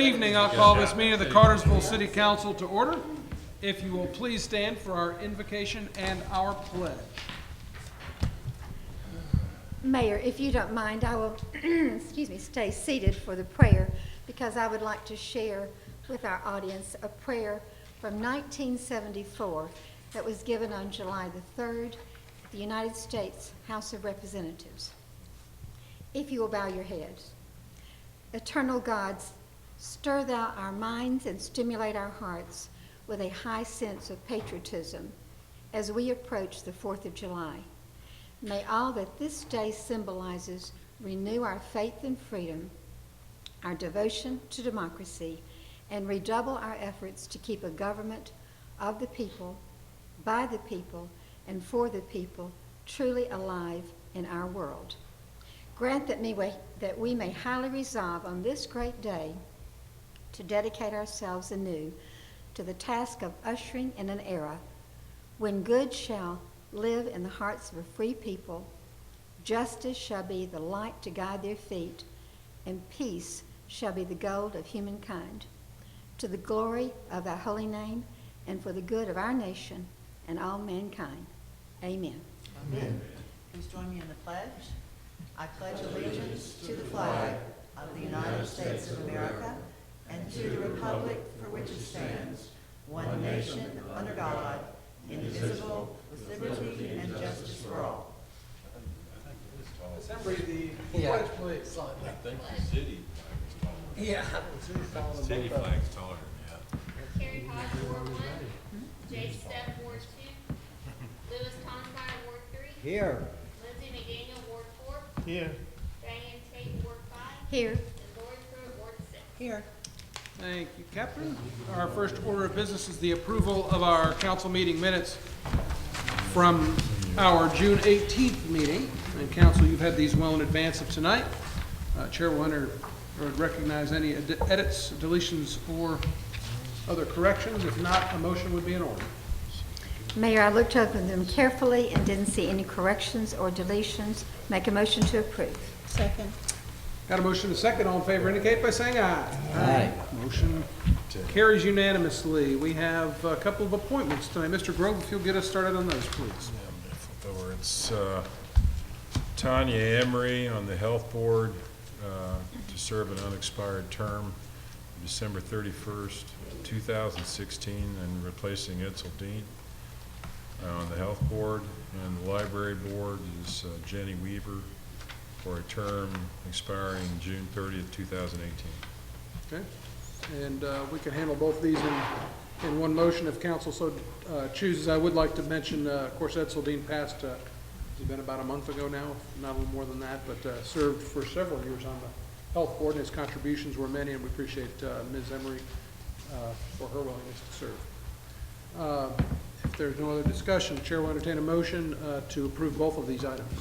evening. I'll call this meeting of the Cartersville City Council to order. If you will please stand for our invocation and our pledge. Mayor, if you don't mind, I will stay seated for the prayer because I would like to share with our audience a prayer from 1974 that was given on July the 3rd at the United States House of Representatives. If you will bow your heads. Eternal God, stir thou our minds and stimulate our hearts with a high sense of patriotism as we approach the 4th of July. May all that this day symbolizes renew our faith in freedom, our devotion to democracy, and redouble our efforts to keep a government of the people, by the people, and for the people truly alive in our world. Grant that we may highly resolve on this great day to dedicate ourselves anew to the task of ushering in an era when good shall live in the hearts of a free people, justice shall be the light to guide their feet, and peace shall be the goal of humankind. To the glory of thy holy name, and for the good of our nation and all mankind. Amen. Amen. Please join me in the pledge. I pledge allegiance to the flag of the United States of America and to the republic for which it stands, one nation under God, indivisible, with liberty and justice for all. Assembly, the pledge, please. I think the city flag is taller. Yeah. The city flag's taller than that. Carrie Hodge, Ward 1. Jay Steph, Ward 2. Lewis Tonfire, Ward 3. Here. Lindsay McDaniel, Ward 4. Here. Diane Tate, Ward 5. Here. And Lori Pruitt, Ward 6. Here. Thank you, Captain. Our first order of business is the approval of our council meeting minutes from our June 18th meeting. And council, you've had these well in advance of tonight. Chair will recognize any edits, deletions, or other corrections. If not, a motion would be in order. Mayor, I looked over them carefully and didn't see any corrections or deletions. Make a motion to approve. Second. Got a motion and a second. All in favor indicate by saying aye. Aye. Motion carries unanimously. We have a couple of appointments tonight. Mr. Grove, if you'll get us started on those, please. Yeah, flip over. It's Tanya Emery on the Health Board to serve an unexpired term, December 31st, 2016, and replacing Edsel Dean on the Health Board. And the Library Board is Jenny Weaver for a term expiring June 30th, 2018. Okay. And we can handle both of these in one motion if council so chooses. I would like to mention, of course, Edsel Dean passed, it's been about a month ago now, not a little more than that, but served for several years on the Health Board, and his contributions were many, and we appreciate Ms. Emery for her willingness to serve. If there's no other discussion, the chair will entertain a motion to approve both of these items.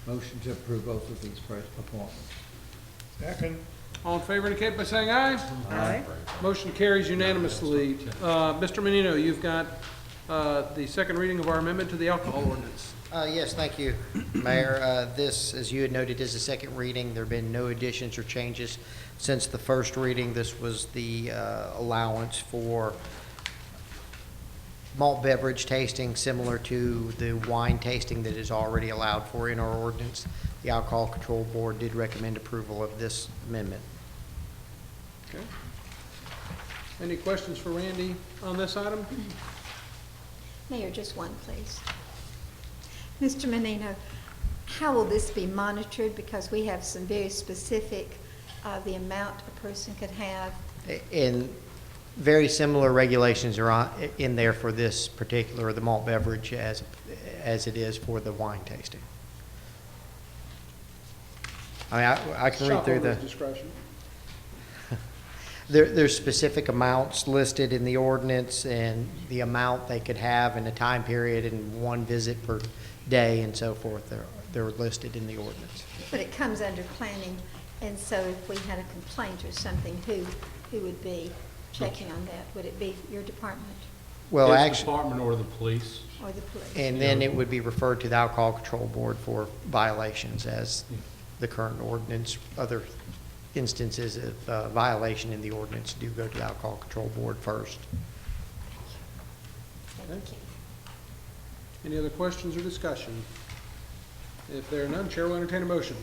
Motion to approve both of these appointments. Second. All in favor indicate by saying aye. Aye. Motion carries unanimously. Mr. Menino, you've got the second reading of our amendment to the alcohol ordinance. Yes, thank you, Mayor. This, as you had noted, is the second reading. There have been no additions or changes since the first reading. This was the allowance for malt beverage tasting, similar to the wine tasting that is already allowed for in our ordinance. The Alcohol Control Board did recommend approval of this amendment. Okay. Any questions for Randy on this item? Mayor, just one, please. Mr. Menino, how will this be monitored? Because we have some very specific, the amount a person could have. And very similar regulations are in there for this particular, the malt beverage, as it is for the wine tasting. I mean, I can read through the. Discretion. There's specific amounts listed in the ordinance and the amount they could have in a time period and one visit per day and so forth. They're listed in the ordinance. But it comes under planning, and so if we had a complaint or something, who would be checking on that? Would it be your department Well, His actually, department or the police. or the police? and then it would be referred to the Alcohol Control Board for violations as the current ordinance, other instances of violation in the ordinance do go to the Alcohol Control Board first. Okay. Any other questions or discussion? If there are none, Chair will entertain a motion.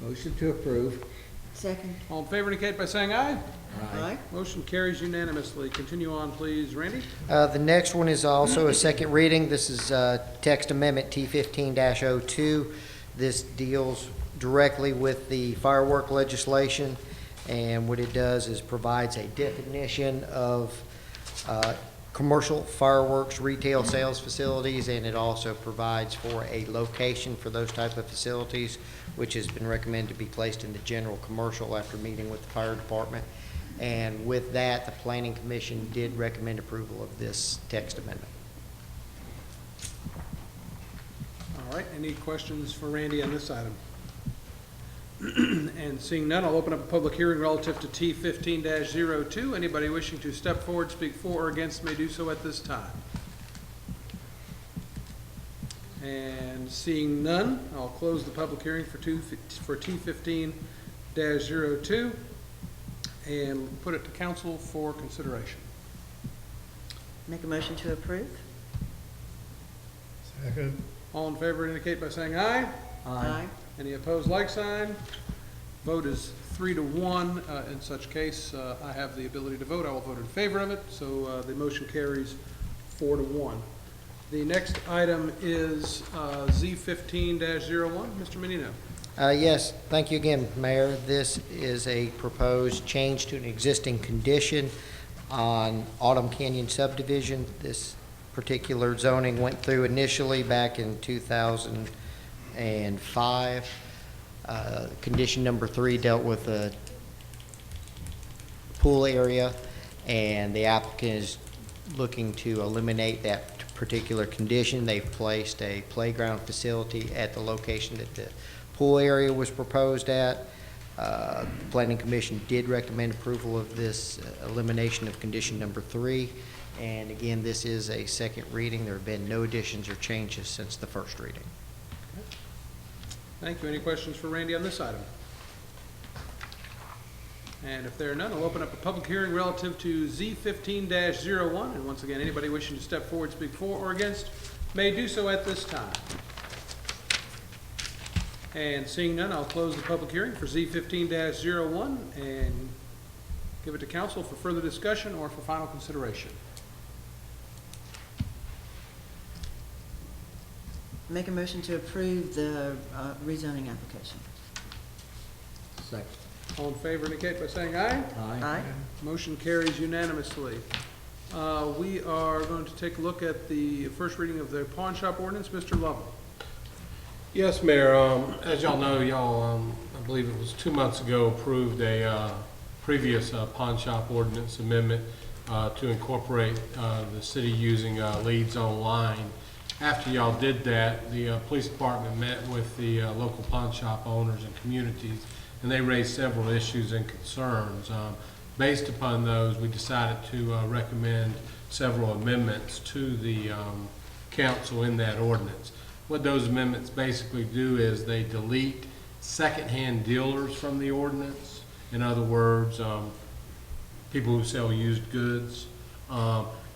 Motion to approve. Second. All in favor indicate by saying aye. Aye. Motion carries unanimously. Continue on, please, Randy. The next one is also a second reading. This is text amendment T15-02. This deals directly with the firework legislation, and what it does is provides a definition of commercial fireworks retail sales facilities, and it also provides for a location for those type of facilities, which has been recommended to be placed in the general commercial after meeting with the fire department. And with that, the Planning Commission did recommend approval of this text amendment. All right, any questions for Randy on this item? And seeing none, I'll open up a public hearing relative to T15-02. Anybody wishing to step forward, speak for or against may do so at this time. And seeing none, I'll close the public hearing for T15-02 and put it to council for consideration. Make a motion to approve? Second. All in favor indicate by saying aye. Aye. Any opposed, like sign? Vote is 3-1. In such case, I have the ability to vote. I will vote in favor of it, so the motion carries 4-1. The next item is Z15-01. Mr. Menino. Yes, thank you again, Mayor. This is a proposed change to an existing condition on Autumn Canyon subdivision. This particular zoning went through initially back in 2005. Condition number 3 dealt with a pool area, and the applicant is looking to eliminate that particular condition. They've placed a playground facility at the location that the pool area was proposed at. The Planning Commission did recommend approval of this elimination of condition number 3. And again, this is a second reading. There have been no additions or changes since the first reading. Thank you. Any questions for Randy on this item? And if there are none, I'll open up a public hearing relative to Z15-01. And once again, anybody wishing to step forward, speak for or against, may do so at this time. And seeing none, I'll close the public hearing for Z15-01 and give it to council for further discussion or for final consideration. Make a motion to approve the rezoning application? Second. All in favor indicate by saying aye. Aye. Motion carries unanimously. We are going to take a look at the first reading of the pawn shop ordinance. Mr. Lovell. Yes, Mayor, as y'all know, y'all, I believe it was 2 months ago, approved a previous pawn shop ordinance amendment to incorporate the city using leads online. After y'all did that, the police department met with the local pawn shop owners and communities, and they raised several issues and concerns. Based upon those, we decided to recommend several amendments to the council in that ordinance. What those amendments basically do is they delete secondhand dealers from the ordinance. In other words, people who sell used goods.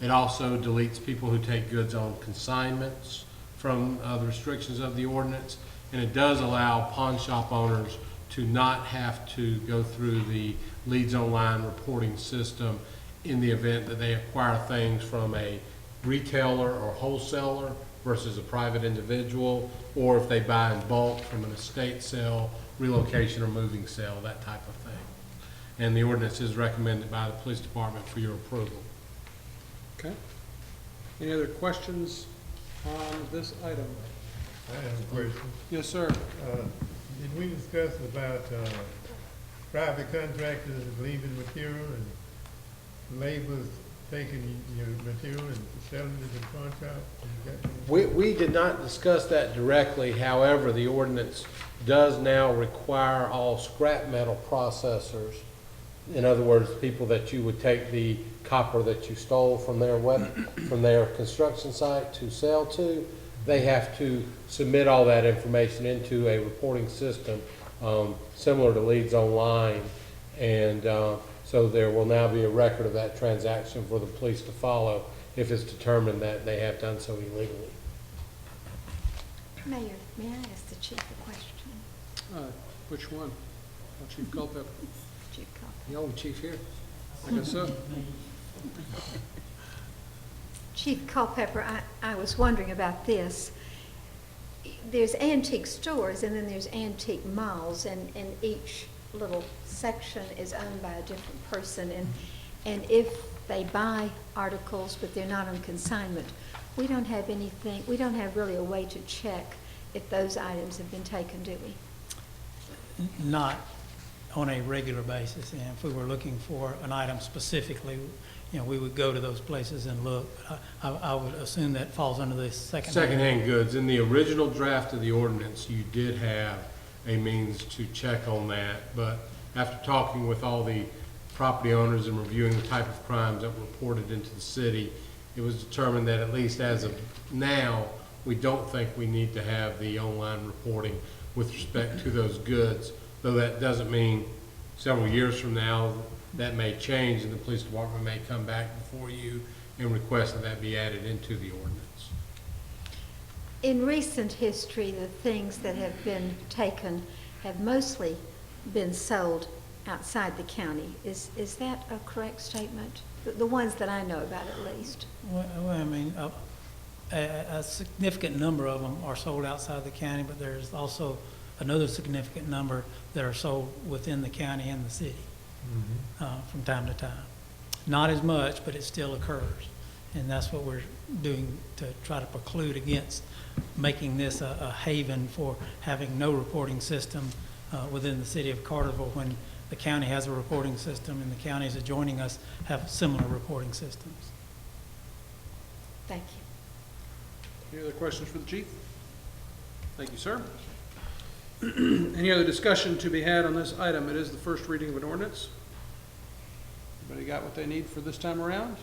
It also deletes people who take goods on consignments from the restrictions of the ordinance. And it does allow pawn shop owners to not have to go through the Leads Online reporting system in the event that they acquire things from a retailer or wholesaler versus a private individual, or if they buy in bulk from an estate sale, relocation or moving sale, that type of thing. And the ordinance is recommended by the police department for your approval. Okay. Any other questions on this item? I have a question. Yes, sir. Did we discuss about private contractors leaving material and laborers taking your material and selling it in pawn shops? We did not discuss that directly. However, the ordinance does now require all scrap metal processors, in other words, people that you would take the copper that you stole from their construction site to sell to, they have to submit all that information into a reporting system similar to Leads Online. And so there will now be a record of that transaction for the police to follow if it's determined that they have done so illegally. Mayor, may I ask the chief a question? Which one? Chief Culpepper? Chief Culpepper. The only chief here. I guess so. Chief Culpepper, I was wondering about this. There's antique stores and then there's antique malls, and each little section is owned by a different person. And if they buy articles but they're not on consignment, we don't have anything, we don't have really a way to check if those items have been taken, do we? Not on a regular basis, and if we were looking for an item specifically, you know, we would go to those places and look. I would assume that falls under the Secondhand goods. In the original draft of the ordinance, you did have a means to check on that, but after talking with all the property owners and reviewing the type of crimes that were reported into the city, it was determined that at least as of now, we don't think we need to have the online reporting with respect to those goods, though that doesn't mean several years from now that may change and the police department may come back before you and request that that be added into the ordinance. In recent history, the things that have been taken have mostly been sold outside the county. Is that a correct statement? The ones that I know about, at least. Well, I mean, a significant number of them are sold outside the county, but there's also another significant number that are sold within the county and the city from time to time. Not as much, but it still occurs. And that's what we're doing to try to preclude against making this a haven for having no reporting system within the city of Cartersville, when the county has a reporting system and the counties adjoining us have similar reporting systems. Thank you. Any other questions for the chief? Thank you, sir. Any other discussion to be had on this item? It is the first reading of an ordinance. Everybody got what they need for this time around?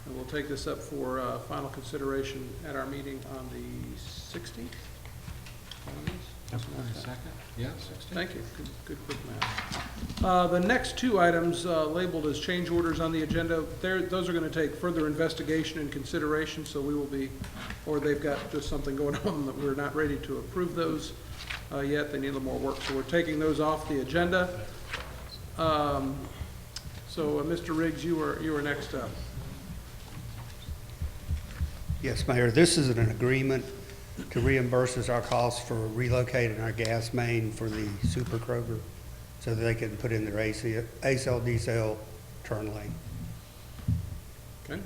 And we'll take this up for final consideration at our meeting on the 16th. Yeah, Thank you. Good quick math. The next two items labeled as change orders on the agenda, those are going to take further investigation and consideration, so we will be, or they've got just something going on that we're not ready to approve those yet. They need a little more work, so we're taking those off the agenda. Mr. Riggs, you were next up. Yes, Mayor, this is an agreement to reimburse us our costs for relocating our gas main for the Super Kroger so that they can put in their A-cell, D-cell turn lane. Okay.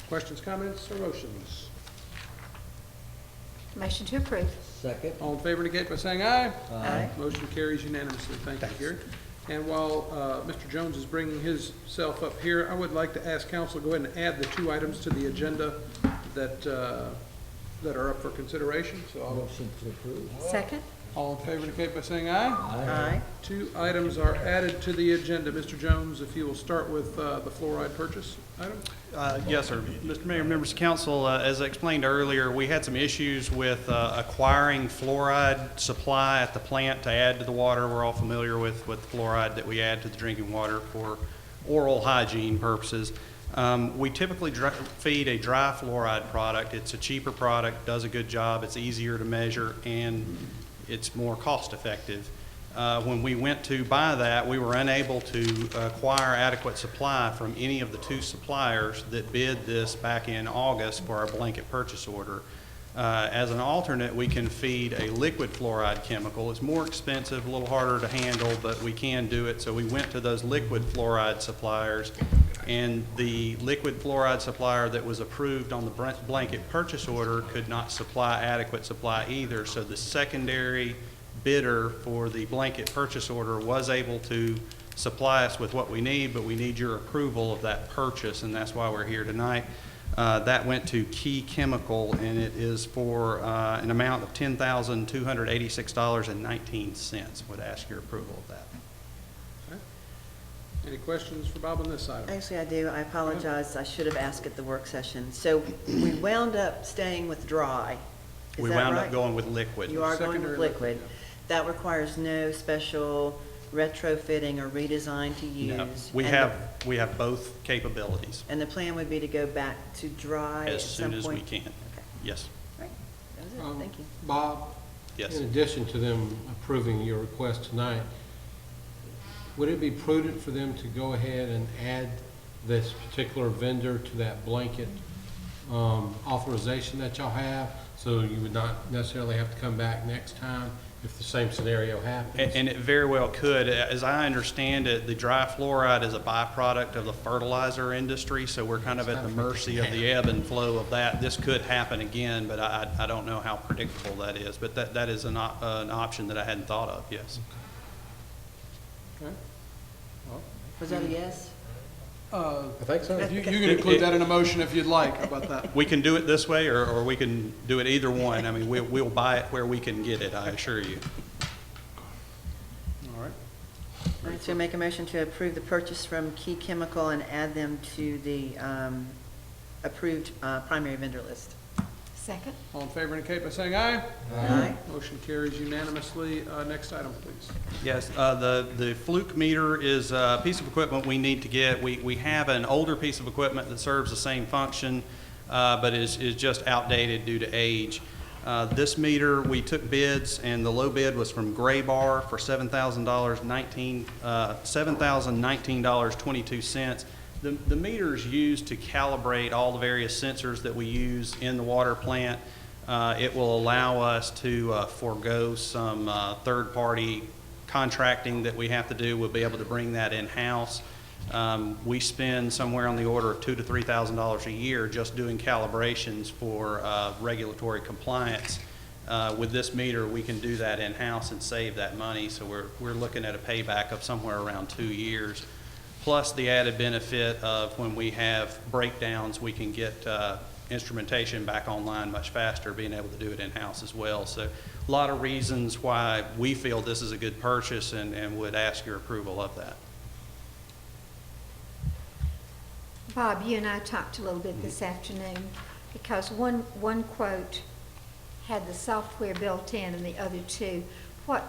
Questions, comments, or motions? Motion to approve. Second. All in favor indicate by saying aye. Aye. Motion carries unanimously. Thank you, Gary. And while Mr. Jones is bringing his self up here, I would like to ask council to go ahead and add the two items to the agenda that are up for consideration. So Motion to approve. Second. all in favor indicate by saying aye. Aye. Two items are added to the agenda. Mr. Jones, if you will start with the fluoride purchase item. Yes, sir. Mr. Mayor, members of council, as I explained earlier, we had some issues with acquiring fluoride supply at the plant to add to the water. We're all familiar with fluoride that we add to the drinking water for oral hygiene purposes. We typically feed a dry fluoride product. It's a cheaper product, does a good job, it's easier to measure, and it's more cost effective. When we went to buy that, we were unable to acquire adequate supply from any of the two suppliers that bid this back in August for our blanket purchase order. As an alternate, we can feed a liquid fluoride chemical. It's more expensive, a little harder to handle, but we can do it. So we went to those liquid fluoride suppliers, and the liquid fluoride supplier that was approved on the blanket purchase order could not supply adequate supply either. So the secondary bidder for the blanket purchase order was able to supply us with what we need, but we need your approval of that purchase, and that's why we're here tonight. That went to Key Chemical, and it is for an amount of $10,286.19. Would ask your approval of that. Okay. Any questions for Bob on this item? Actually, I do. I apologize. I should have asked at the work session. So we wound up staying with dry. Is We that wound right? up going with liquid. You are going with Secondary liquid. That requires no special retrofitting or redesign to use? No, we And have both capabilities And the plan would be to go back to dry at as some soon point? as we can. Okay, Yes, right, that was it, thank you. Bob, yes. in addition to them approving your request tonight, would it be prudent for them to go ahead and add this particular vendor to that blanket authorization that y'all have? So you would not necessarily have to come back next time if the same scenario happens? And it very well could. As I understand it, the dry fluoride is a byproduct of the fertilizer industry, so we're kind of at the mercy of the ebb and flow of that. This could happen again, but I don't know how predictable that is. But that is an option that I hadn't thought of, yes. Okay. Well, Was that a yes? I think so. You can include that in a motion if you'd like. How about that? We can do it this way, or we can do it either one. I mean, we'll buy it where we can get it, I assure you. All right. All right, so make a motion to approve the purchase from Key Chemical and add them to the approved primary vendor list. Second? All in favor indicate by saying aye. Aye. Motion carries unanimously. Next item, please. Yes, the fluke meter is a piece of equipment we need to get. We have an older piece of equipment that serves the same function, but is just outdated due to age. This meter, we took bids, and the low bid was from Gray Bar for $7,019.22. The meter is used to calibrate all the various sensors that we use in the water plant. It will allow us to forego some third-party contracting that we have to do. We'll be able to bring that in-house. We spend somewhere on the order of $2,000 to $3,000 a year just doing calibrations for regulatory compliance. With this meter, we can do that in-house and save that money. So we're looking at a payback of somewhere around 2 years. Plus the added benefit of when we have breakdowns, we can get instrumentation back online much faster, being able to do it in-house as well. So a lot of reasons why we feel this is a good purchase and would ask your approval of that. Bob, you and I talked a little bit this afternoon, because one quote had the software built in and the other two. What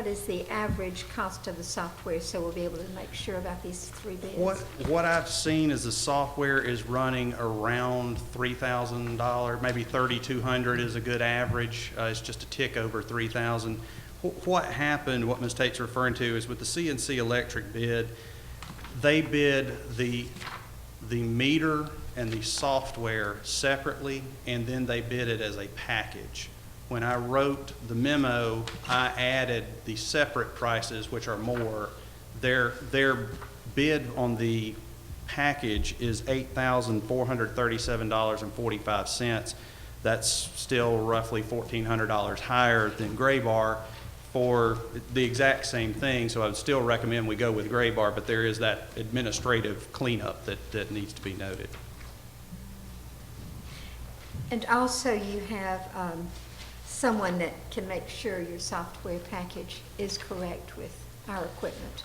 is the average cost of the software, so we'll be able to make sure about these three bids? What I've seen is the software is running around $3,000, maybe $3,200 is a good average. It's just a tick over $3,000. What happened, what Ms. Tate's referring to, is with the CNC Electric bid, they bid the meter and the software separately, and then they bid it as a package. When I wrote the memo, I added the separate prices, which are more. Their bid on the package is $8,437.45. That's still roughly $1,400 higher than Gray Bar for the exact same thing. So I would still recommend we go with Gray Bar, but there is that administrative cleanup that needs to be noted. And also you have someone that can make sure your software package is correct with our equipment.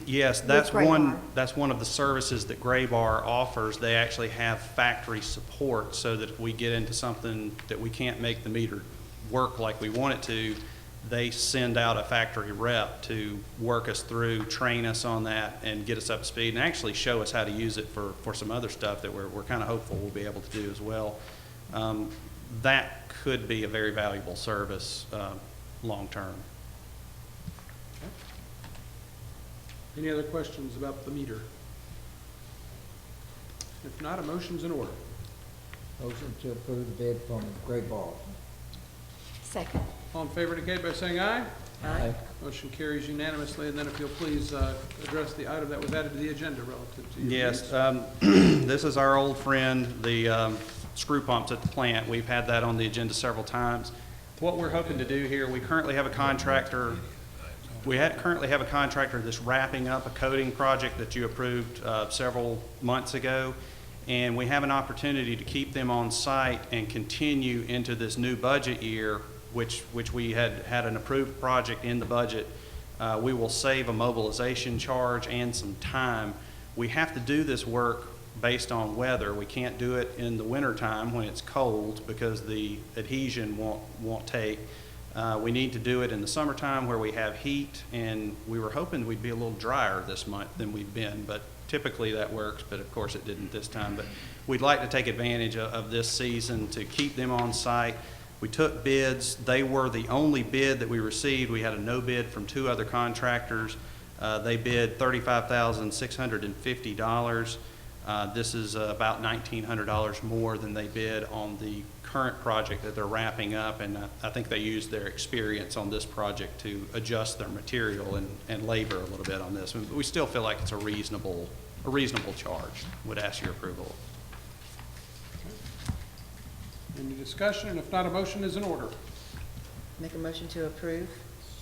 Yes, With that's Gray Bar. that's one of the services that Gray Bar offers. They actually have factory support, so that if we get into something that we can't make the meter work like we want it to, they send out a factory rep to work us through, train us on that, and get us up to speed, and actually show us how to use it for some other stuff that we're kind of hopeful we'll be able to do as well. That could be a very valuable service long-term. Any other questions about the meter? If not, a motion's in order. Motion to approve the bid from Gray Bar. Second. All in favor indicate by saying aye. Aye. Motion carries unanimously. And then if you'll please address the item that was added to the agenda relative to your Yes, needs. this is our old friend, the screw pumps at the plant. We've had that on the agenda several times. What we're hoping to do here, we currently have a contractor that's wrapping up a coating project that you approved several months ago, and we have an opportunity to keep them on site and continue into this new budget year, which we had an approved project in the budget. We will save a mobilization charge and some time. We have to do this work based on weather. We can't do it in the wintertime when it's cold because the adhesion won't take. We need to do it in the summertime where we have heat, and we were hoping we'd be a little drier this month than we've been, but typically that works, but of course it didn't this time. But we'd like to take advantage of this season to keep them on site. We took bids. They were the only bid that we received. We had a no bid from 2 other contractors. They bid $35,650. This is about $1,900 more than they bid on the current project that they're wrapping up, and I think they used their experience on this project to adjust their material and labor a little bit on this. But we still feel like it's a reasonable charge. Would ask your approval. Any discussion? And if not, a motion is in order. Make a motion to approve.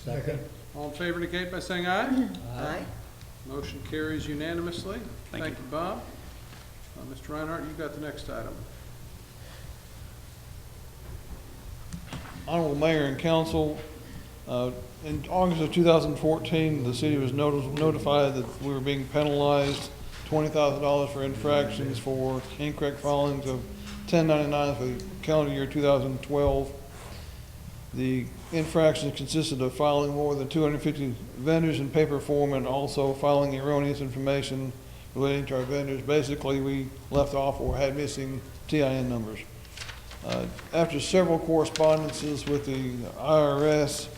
Second. All in favor indicate by saying aye. Aye. Motion carries unanimously. Thank you. Bob. Mr. Reinhardt, you've got the next item. Honorable Mayor and Council, in August of 2014, the city was notified that we were being penalized $20,000 for infractions for incorrect filings of 1099s for the calendar year 2012. The infractions consisted of filing more than 250 vendors in paper form and also filing erroneous information relating to our vendors. Basically, we left off or had missing TIN numbers. After several correspondences with the IRS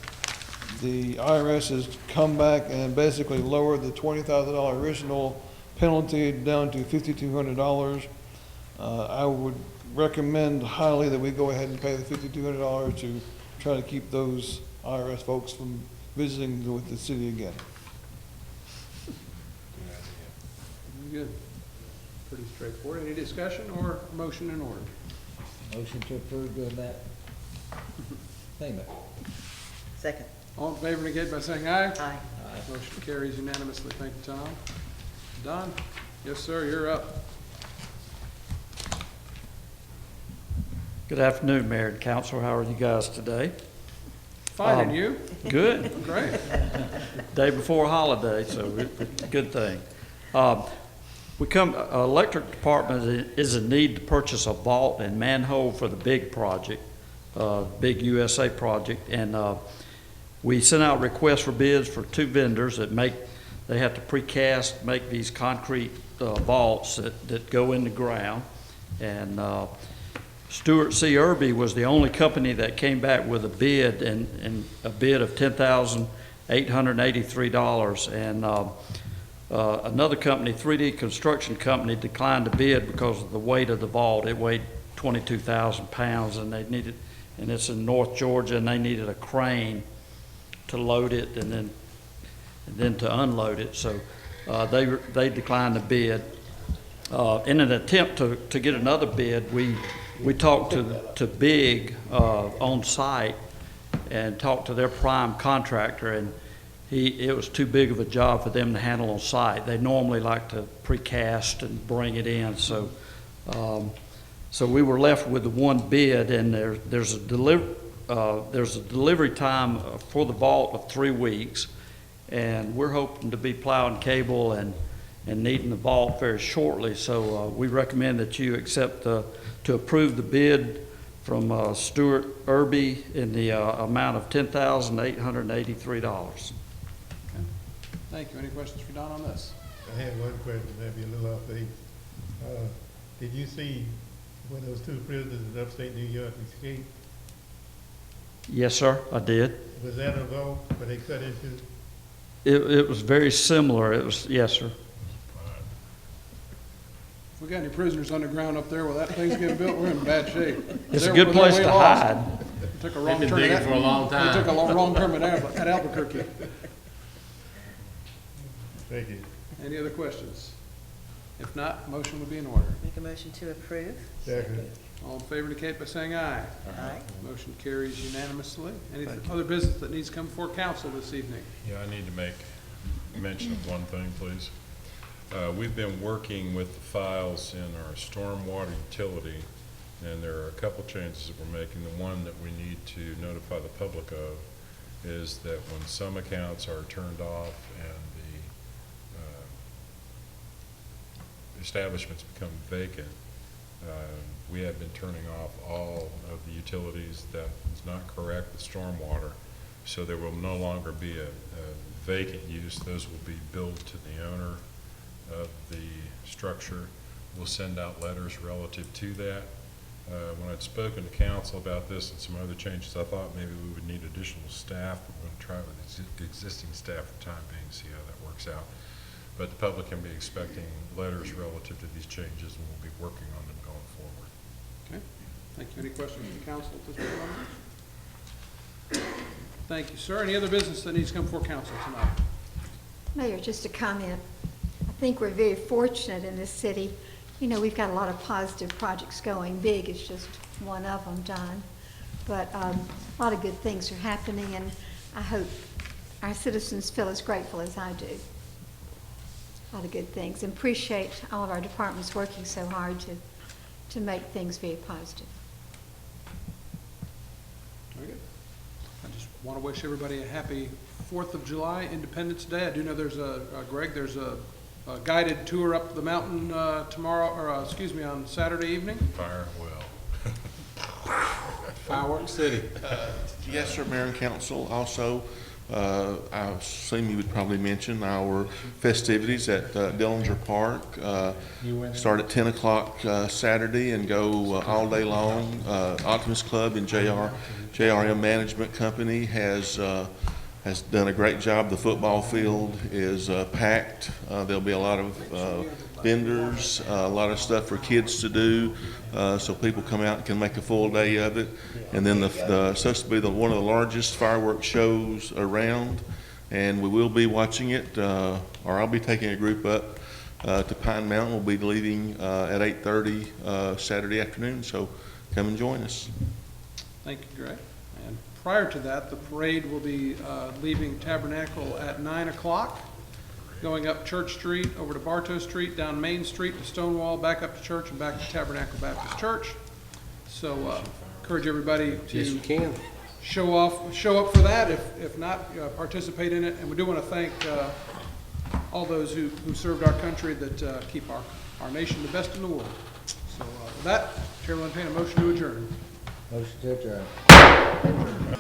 has come back and basically lowered the $20,000 original penalty down to $5,200. I would recommend highly that we go ahead and pay the $5,200 to try to keep those IRS folks from visiting with the city again. Good. Pretty straightforward. Any discussion or motion in order? Motion to approve doing that payment. Second. All in favor indicate by saying aye. Aye. Motion carries unanimously. Thank you, Tom. Don? Yes, sir, you're up. Good afternoon, Mayor and Council. How are you guys today? Fine, and you? Good. Great. Day before holiday, so good thing. Electric department is in need to purchase a vault and manhole for the big project, big USA project, and we sent out requests for bids for 2 vendors that they have to precast, make these concrete vaults that go in the ground, and Stuart C. Irby was the only company that came back with a bid and a bid of $10,883, and another company, 3D Construction Company, declined to bid because of the weight of the vault. It weighed 22,000 pounds, and it's in North Georgia, and they needed a crane to load it and then to unload it. So they declined to bid. In an attempt to get another bid, we talked to Big on site and talked to their prime contractor, and it was too big of a job for them to handle on site. They normally like to precast and bring it in. So we were left with the one bid, and there's a delivery time for the vault of 3 weeks, and we're hoping to be plowing cable and needing the vault very shortly. So we recommend that you accept to approve the bid from Stuart Irby in the amount of $10,883. Thank you. Any questions for Don on this? I had one question, maybe a little off base. Did you see when those 2 prisoners in upstate New York escaped? Yes, sir, I did. Was that a vault where they cut into? It was very similar. It was, yes, sir. If we got any prisoners underground up there, well, that thing's getting built, we're in bad shape. It's a good place to hide. Took a wrong They've turn. been digging for a long time. They took a wrong turn at Albuquerque. Thank you. Any other questions? If not, motion would be in order. Make a motion to approve. Second. All in favor indicate by saying aye. Aye. Motion carries unanimously. Any other business that needs to come before council this evening? Yeah, I need to make mention of one thing, please. We've been working with the files in our stormwater utility, and there are a couple changes that we're making. The one that we need to notify the public of is that when some accounts are turned off and the establishments become vacant, We have been turning off all of the utilities. That is not correct with stormwater. So there will no longer be a vacant use. Those will be billed to the owner of the structure. We'll send out letters relative to that. When I'd spoken to council about this and some other changes, I thought maybe we would need additional staff. We're going to try with existing staff for the time being, see how that works out. But the public can be expecting letters relative to these changes, and we'll be working on them going forward. Okay, thank you. Any questions from council at this moment? Thank you, sir. Any other business that needs to come before council tonight? Mayor, just a comment. I think we're very fortunate in this city. You know, we've got a lot of positive projects going. Big is just one of them done. But a lot of good things are happening, and I hope our citizens feel as grateful as I do. A lot of good things. And appreciate all of our departments working so hard to make things very positive. Very good. I just want to wish everybody a happy 4th of July, Independence Day. I do know there's Greg, there's a guided tour up the mountain tomorrow, or on Saturday evening. Fire well. Fireworks City. Yes, sir, Mayor and Council. Also, I assume you would probably mention our festivities at Dillinger Park. Start at 10 o'clock Saturday and go all day long. Optimus Club and JRM Management Company has done a great job. The football field is packed. There'll be a lot of vendors, a lot of stuff for kids to do, so people come out and can make a full day of it. And then it's supposed to be one of the largest fireworks shows around, and we will be watching it, or I'll be taking a group up to Pine Mountain. We'll be leaving at 8:30 Saturday afternoon, so come and join us. Thank you, Greg. And prior to that, the parade will be leaving Tabernacle at 9 o'clock, going up Church Street, over to Bartow Street, down Main Street to Stonewall, back up to church, and back to Tabernacle Baptist Church. So encourage everybody to show up for that. If not, participate in it. And we do want to thank all those who served our country that keep our nation the best in the world. So with that, Chair will entertain a motion to adjourn. Motion to adjourn.